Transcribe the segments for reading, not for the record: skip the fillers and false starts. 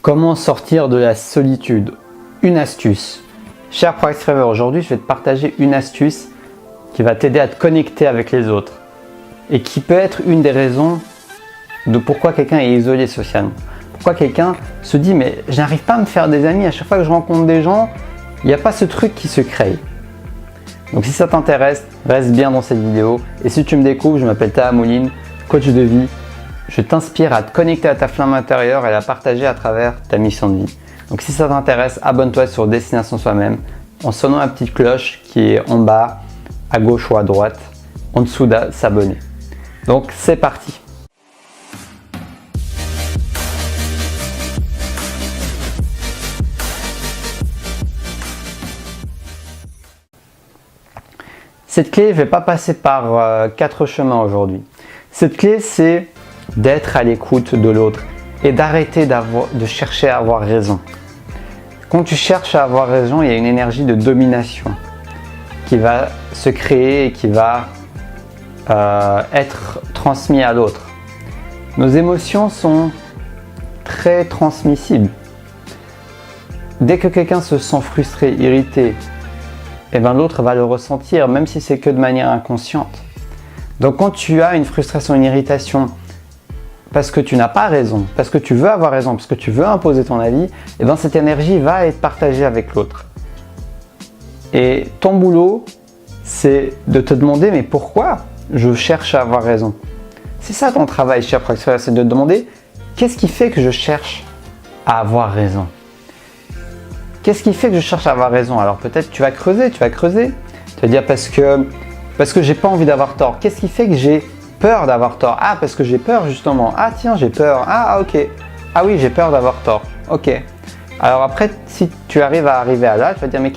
Comment sortir de la solitude? Une astuce. Cher Practice Rêveur, aujourd'hui je vais te partager une astuce qui va t'aider à te connecter avec les autres et qui peut être une des raisons de pourquoi quelqu'un est isolé socialement. Pourquoi quelqu'un se dit mais je n'arrive pas à me faire des amis, à chaque fois que je rencontre des gens, il n'y a pas ce truc qui se crée. Donc si ça t'intéresse, reste bien dans cette vidéo. Et si tu me découvres, je m'appelle Taha Mouline, coach de vie. Je t'inspire à te connecter à ta flamme intérieure et à la partager à travers ta mission de vie. Donc si ça t'intéresse, abonne-toi sur Destination Soi-même en sonnant la petite cloche qui est en bas, à gauche ou à droite, en dessous de s'abonner. Donc c'est parti. Cette clé, je ne vais pas passer par 4 chemins aujourd'hui. Cette clé, c'est d'être à l'écoute de l'autre et d'arrêter de chercher à avoir raison. Quand tu cherches à avoir raison, il y a une énergie de domination qui va se créer et qui va être transmise à l'autre. Nos émotions sont très transmissibles. Dès que quelqu'un se sent frustré, irrité, eh ben, l'autre va le ressentir, même si c'est que de manière inconsciente. Donc quand tu as une frustration, une irritation, parce que tu n'as pas raison, parce que tu veux avoir raison, parce que tu veux imposer ton avis, eh ben, cette énergie va être partagée avec l'autre. Et ton boulot, c'est de te demander, mais pourquoi je cherche à avoir raison? C'est ça ton travail, cher Practice Rêveur, c'est de te demander, qu'est-ce qui fait que je cherche à avoir raison? Qu'est-ce qui fait que je cherche à avoir raison? Alors peut-être tu vas creuser. Tu vas dire parce que j'ai pas envie d'avoir tort. Qu'est-ce qui fait que j'ai peur d'avoir tort? Ah, parce que j'ai peur justement. Ah tiens, j'ai peur. Ah ok. Ah oui, j'ai peur d'avoir tort. Ok. Alors après, si tu arrives à là, tu vas dire mais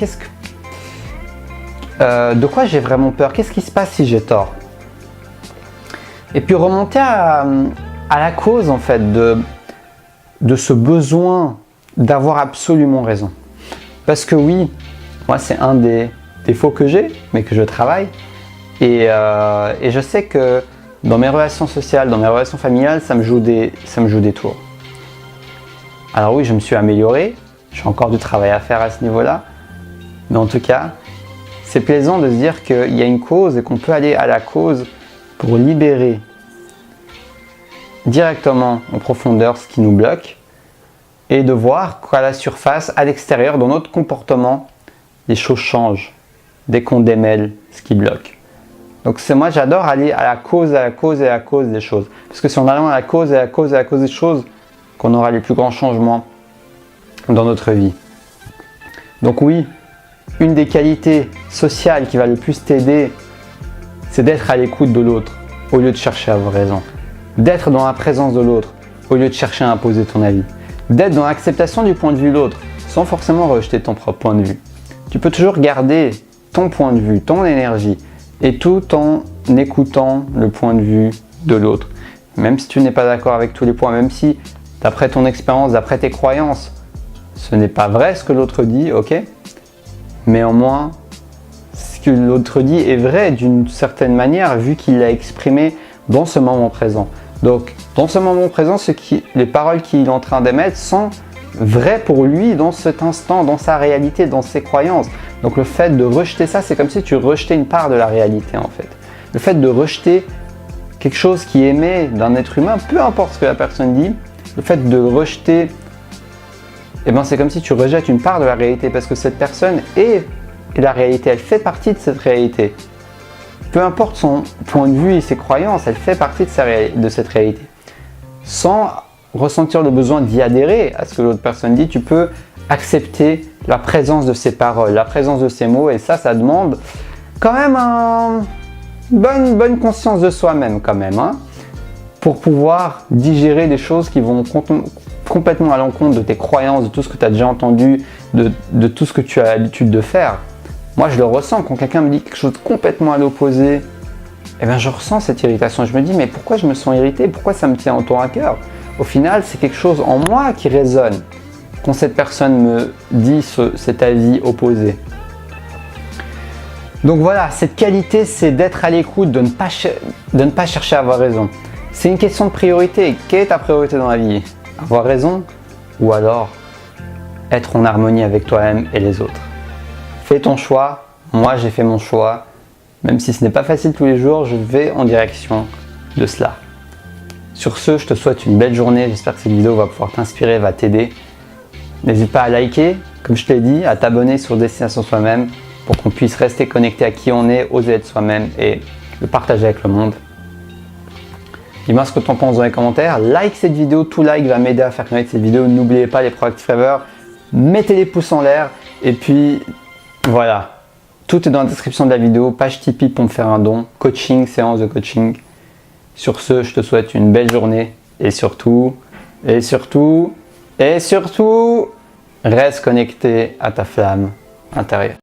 de quoi j'ai vraiment peur? Qu'est-ce qui se passe si j'ai tort? Et puis remonter à la cause en fait de ce besoin d'avoir absolument raison. Parce que oui, moi c'est un des défauts que j'ai, mais que je travaille. Et je sais que dans mes relations sociales, dans mes relations familiales, ça me joue des tours. Alors oui, je me suis amélioré, j'ai encore du travail à faire à ce niveau-là. Mais en tout cas, c'est plaisant de se dire qu'il y a une cause et qu'on peut aller à la cause pour libérer directement en profondeur ce qui nous bloque. Et de voir qu'à la surface, à l'extérieur, dans notre comportement, les choses changent dès qu'on démêle ce qui bloque. Donc moi j'adore aller à la cause des choses. Parce que c'est en allant à la cause des choses qu'on aura les plus grands changements dans notre vie. Donc oui, une des qualités sociales qui va le plus t'aider, c'est d'être à l'écoute de l'autre au lieu de chercher à avoir raison. D'être dans la présence de l'autre au lieu de chercher à imposer ton avis. D'être dans l'acceptation du point de vue de l'autre, sans forcément rejeter ton propre point de vue. Tu peux toujours garder ton point de vue, ton énergie, et tout en écoutant le point de vue de l'autre. Même si tu n'es pas d'accord avec tous les points, même si, d'après ton expérience, d'après tes croyances, ce n'est pas vrai ce que l'autre dit, ok? Mais au moins, ce que l'autre dit est vrai d'une certaine manière, vu qu'il l'a exprimé dans ce moment présent. Donc, dans ce moment présent, les paroles qu'il est en train d'émettre sont vraies pour lui dans cet instant, dans sa réalité, dans ses croyances. Donc, le fait de rejeter ça, c'est comme si tu rejetais une part de la réalité en fait. Le fait de rejeter quelque chose qui émet d'un être humain, peu importe ce que la personne dit, le fait de rejeter, eh ben, c'est comme si tu rejettes une part de la réalité parce que cette personne est la réalité, elle fait partie de cette réalité. Peu importe son point de vue et ses croyances, elle fait partie de cette réalité. Sans ressentir le besoin d'y adhérer à ce que l'autre personne dit, tu peux accepter la présence de ses paroles, la présence de ses mots, et ça demande quand même une bonne conscience de soi-même quand même, hein, pour pouvoir digérer des choses qui vont complètement à l'encontre de tes croyances, de tout ce que tu as déjà entendu, de tout ce que tu as l'habitude de faire. Moi, je le ressens quand quelqu'un me dit quelque chose complètement à l'opposé. Eh bien, je ressens cette irritation. Je me dis, mais pourquoi je me sens irrité? Pourquoi ça me tient autant à cœur? Au final, c'est quelque chose en moi qui résonne quand cette personne me dit cet avis opposé. Donc voilà, cette qualité, c'est d'être à l'écoute, de ne pas chercher à avoir raison. C'est une question de priorité. Quelle est ta priorité dans la vie? Avoir raison ou alors être en harmonie avec toi-même et les autres. Fais ton choix, moi j'ai fait mon choix, même si ce n'est pas facile tous les jours, je vais en direction de cela. Sur ce, je te souhaite une belle journée, j'espère que cette vidéo va pouvoir t'inspirer, va t'aider. N'hésite pas à liker, comme je t'ai dit, à t'abonner sur Destination Soi-même pour qu'on puisse rester connecté à qui on est, oser être soi-même et le partager avec le monde. Dis-moi ce que tu en penses dans les commentaires, like cette vidéo, tout like va m'aider à faire connaître cette vidéo. N'oubliez pas les Proactive Forever, mettez les pouces en l'air et puis voilà, tout est dans la description de la vidéo, page Tipeee pour me faire un don, coaching, séance de coaching. Sur ce, je te souhaite une belle journée et surtout, reste connecté à ta flamme intérieure.